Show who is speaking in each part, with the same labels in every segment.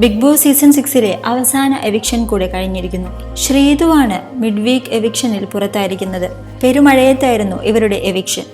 Speaker 1: Big boss season 6 അവസാന eviction കൂടെ കഴിഞ്ഞിരിക്കുന്നു. ശ്രീതുവാണ് മിഡ് വീക്ക് എവിക്ഷനിൽ പുറത്തായിരിക്കുന്നത്. പെരുമഴയത്തായിരുന്നു ഇവരുടെ എവിക്ഷൻ.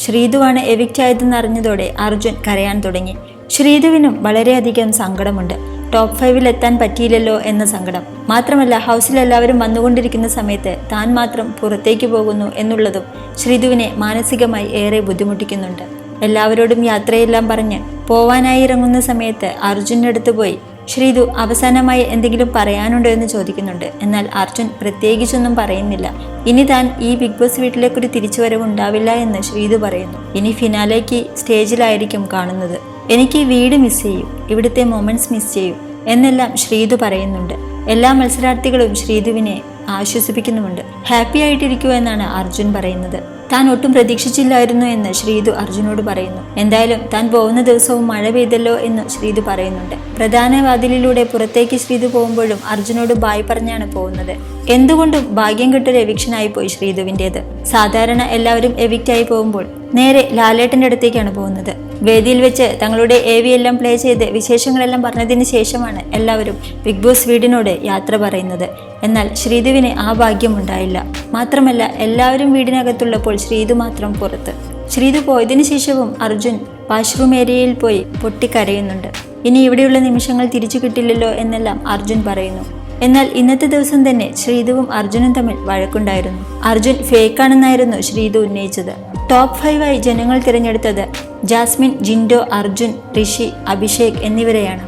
Speaker 1: ശ്രീതുവാണ് എവിക്റ്റ് ആയതെന്ന് അറിഞ്ഞതോടെ അർജുൻ കരയാൻ തുടങ്ങി. ശ്രീതുവിനും വളരെയധികം സങ്കടമുണ്ട്. ടോപ്പ് 5 എത്താൻ പറ്റിയില്ലല്ലോ എന്ന സങ്കടം മാത്രമല്ല, ഹൗസിൽ എല്ലാവരും വന്നുകൊണ്ടിരിക്കുന്ന സമയത്ത് താൻ മാത്രം പുറത്തേക്ക് പോകുന്നു എന്നുള്ളതും ശ്രീതുവിനെ മാനസികമായി ഏറെ ബുദ്ധിമുട്ടിക്കുന്നുണ്ട്. എല്ലാവരോടും യാത്രയെല്ലാം പറഞ്ഞ് പോവാനായി ഇറങ്ങുന്ന സമയത്ത് അർജുൻ്റെ അടുത്ത് പോയി ശ്രീതു അവസാനമായി എന്തെങ്കിലും പറയാനുണ്ടോ എന്ന് ചോദിക്കുന്നുണ്ട്. എന്നാൽ അർജുൻ പ്രത്യേകിച്ചൊന്നും പറയുന്നില്ല. ഇനി താൻ ഈ ബിഗ് ബോസ് വീട്ടിലേക്കൊരു തിരിച്ചുവരവ് ഉണ്ടാവില്ല എന്ന് ശ്രീതു പറയുന്നു. ഇനി ഫിനാലേക്ക് സ്റ്റേജിലായിരിക്കും കാണുന്നത്. എനിക്ക് വീട് മിസ് ചെയ്യും, ഇവിടുത്തെ മൊമെന്റ്സ് മിസ് ചെയ്യും എന്നെല്ലാം ശ്രീതു പറയുന്നുണ്ട്. എല്ലാ മത്സരാർത്ഥികളും ശ്രീതുവിനെ ആശ്വസിപ്പിക്കുന്നുമുണ്ട്. ഹാപ്പി ആയിട്ടിരിക്കൂ എന്നാണ് അർജുൻ പറയുന്നത്. താൻ ഒട്ടും പ്രതീക്ഷിച്ചില്ലായിരുന്നു എന്ന് ശ്രീതു അർജുനോട് പറയുന്നു. എന്തായാലും താൻ പോകുന്ന ദിവസവും മഴ പെയ്തല്ലോ എന്ന് ശ്രീതു പറയുന്നുണ്ട്. പ്രധാന വാതിലിലൂടെ പുറത്തേക്ക് ശ്രീതു പോകുമ്പോഴും അർജുനോട് ബായ് പറഞ്ഞാണ് പോകുന്നത്. എന്തുകൊണ്ടും ഭാഗ്യം കിട്ടൊരു എവിക്ഷനായി പോയി ശ്രീതുവിൻ്റേത്. സാധാരണ എല്ലാവരും എവിക്റ്റ് ആയി പോകുമ്പോൾ നേരെ ലാലേട്ടൻ്റെ അടുത്തേക്കാണ് പോകുന്നത്. വേദിയിൽ വെച്ച് തങ്ങളുടെ AV എല്ലാം പ്ലേ ചെയ്ത് വിശേഷങ്ങളെല്ലാം പറഞ്ഞതിന് ശേഷമാണ് എല്ലാവരും ബിഗ് ബോസ് വീടിനോട് യാത്ര പറയുന്നത്. എന്നാൽ ശ്രീതുവിന് ആ ഭാഗ്യമുണ്ടായില്ല. മാത്രമല്ല, എല്ലാവരും വീടിനകത്തുള്ളപ്പോൾ ശ്രീതു മാത്രം പുറത്ത്. ശ്രീതു പോയതിനു ശേഷവും അർജുൻ വാഷ്റൂം ഏരിയയിൽ പോയി പൊട്ടിക്കരയുന്നുണ്ട്. ഇനി ഇവിടെയുള്ള നിമിഷങ്ങൾ തിരിച്ചു കിട്ടില്ലല്ലോ എന്നെല്ലാം അർജുൻ പറയുന്നു. എന്നാൽ ഇന്നത്തെ ദിവസം തന്നെ ശ്രീതുവും അർജുനും തമ്മിൽ വഴക്കുണ്ടായിരുന്നു. അർജുൻ ഫേക്കാണെന്നായിരുന്നു ശ്രീതു ഉന്നയിച്ചത്. ടോപ്പ് 5 ജനങ്ങൾ തിരഞ്ഞെടുത്തത് ജാസ്മിൻ, ജിൻഡോ, അർജുൻ, ഋഷി, അഭിഷേക് എന്നിവരെയാണ്.